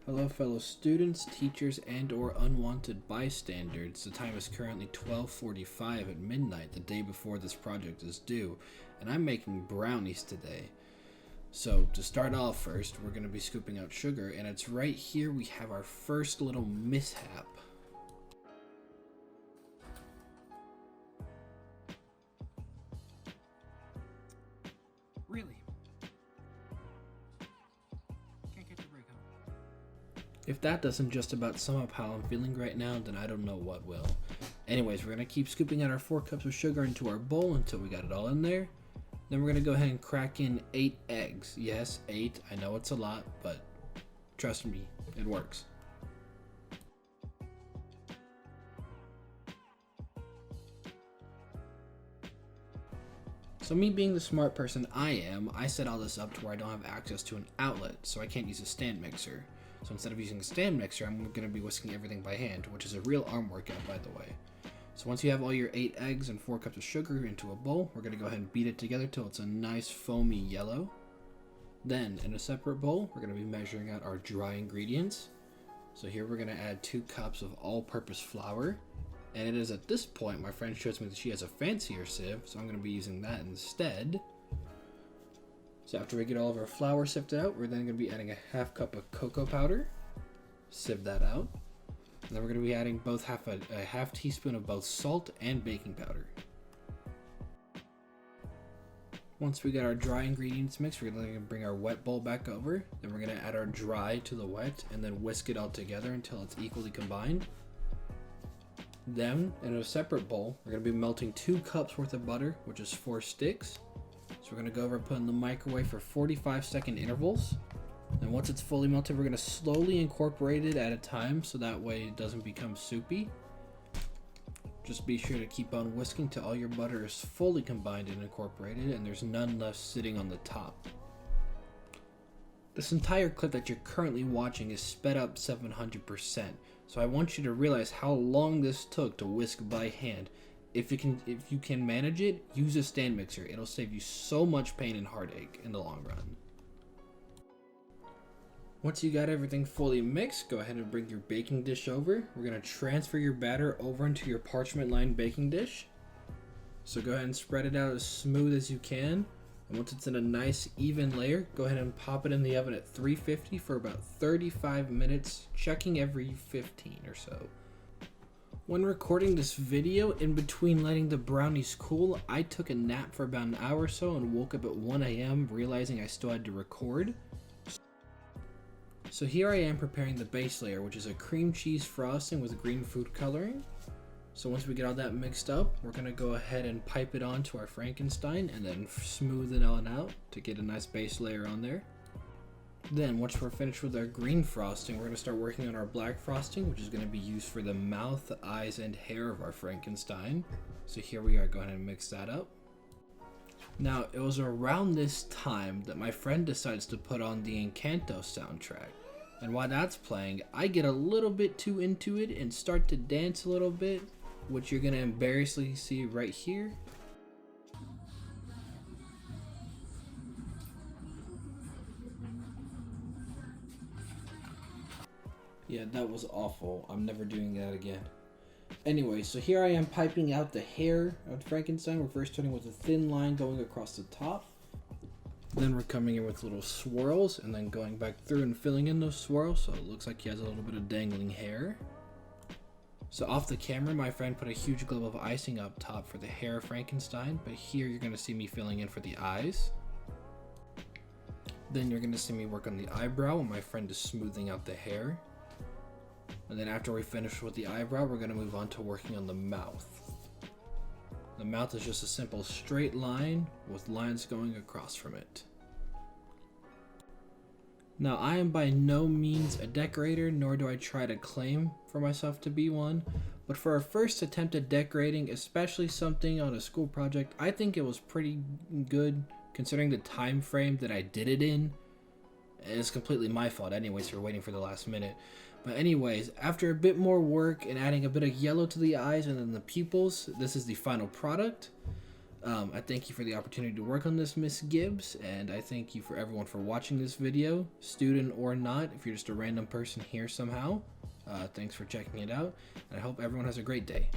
Hello fellow students, teachers, and or unwanted bystanders. The time is currently 12:45 at midnight, the day before this project is due, and I'm making brownies today. So to start off first, we're going to be scooping out sugar, and it's right here we have our first little mishap. Really? Can't catch a break, huh? If that doesn't just about sum up how I'm feeling right now, then I don't know what will. Anyways, we're going to keep scooping out our 4 cups of sugar into our bowl until we got it all in there. Then we're going to go ahead and crack in 8 eggs. Yes, 8. I know it's a lot, but trust me, it works. So me being the smart person I am, I set all this up to where I don't have access to an outlet, so I can't use a stand mixer. So instead of using a stand mixer, I'm going to be whisking everything by hand, which is a real arm workout, by the way. So once you have all your 8 eggs and 4 cups of sugar into a bowl, we're going to go ahead and beat it together till it's a nice foamy yellow. Then, in a separate bowl, we're going to be measuring out our dry ingredients. So here we're going to add 2 cups of all-purpose flour. And it is at this point my friend shows me that she has a fancier sieve, so I'm going to be using that instead. So after we get all of our flour sifted out, we're then going to be adding a half cup of cocoa powder. Sieve that out. And then we're going to be adding both a half teaspoon of both salt and baking powder. Once we get our dry ingredients mixed, we're going to bring our wet bowl back over. Then we're going to add our dry to the wet and then whisk it all together until it's equally combined. Then, in a separate bowl, we're going to be melting 2 cups worth of butter, which is 4 sticks. So we're going to go over and put in the microwave for 45-second intervals. And once it's fully melted, we're going to slowly incorporate it at a time so that way it doesn't become soupy. Just be sure to keep on whisking till all your butter is fully combined and incorporated and there's none left sitting on the top. This entire clip that you're currently watching is sped up 700%, so I want you to realize how long this took to whisk by hand. If you can manage it, use a stand mixer. It'll save you so much pain and heartache in the long run. Once you got everything fully mixed, go ahead and bring your baking dish over. We're going to transfer your batter over into your parchment lined baking dish. So go ahead and spread it out as smooth as you can. And once it's in a nice even layer, go ahead and pop it in the oven at 350 for about 35 minutes, checking every 15 or so. When recording this video, in between letting the brownies cool, I took a nap for about an hour or so and woke up at 1 a.m. realizing I still had to record. So here I am preparing the base layer, which is a cream cheese frosting with green food coloring. So once we get all that mixed up, we're going to go ahead and pipe it onto our Frankenstein and then smooth it on out to get a nice base layer on there. Then once we're finished with our green frosting, we're going to start working on our black frosting, which is going to be used for the mouth, eyes, and hair of our Frankenstein. So here we are, go ahead and mix that up. Now, it was around this time that my friend decides to put on the Encanto soundtrack. And while that's playing, I get a little bit too into it and start to dance a little bit, which you're going to embarrassingly see right here. Yeah, that was awful. I'm never doing that again. Anyway, so here I am piping out the hair of Frankenstein. We're first starting with a thin line going across the top. Then we're coming in with little swirls and then going back through and filling in those swirls so it looks like he has a little bit of dangling hair. So off the camera, my friend put a huge globe of icing up top for the hair of Frankenstein, but here you're going to see me filling in for the eyes. Then you're going to see me work on the eyebrow and my friend is smoothing out the hair. And then after we finish with the eyebrow, we're going to move on to working on the mouth. The mouth is just a simple straight line with lines going across from it. Now, I am by no means a decorator, nor do I try to claim for myself to be one, but for our first attempt at decorating, especially something on a school project, I think it was pretty good considering the time frame that I did it in. It's completely my fault anyways for waiting for the last minute. But anyways, after a bit more work and adding a bit of yellow to the eyes and then the pupils, this is the final product. I thank you for the opportunity to work on this, Miss Gibbs, and I thank you for everyone for watching this video, student or not. If you're just a random person here somehow, thanks for checking it out, and I hope everyone has a great day.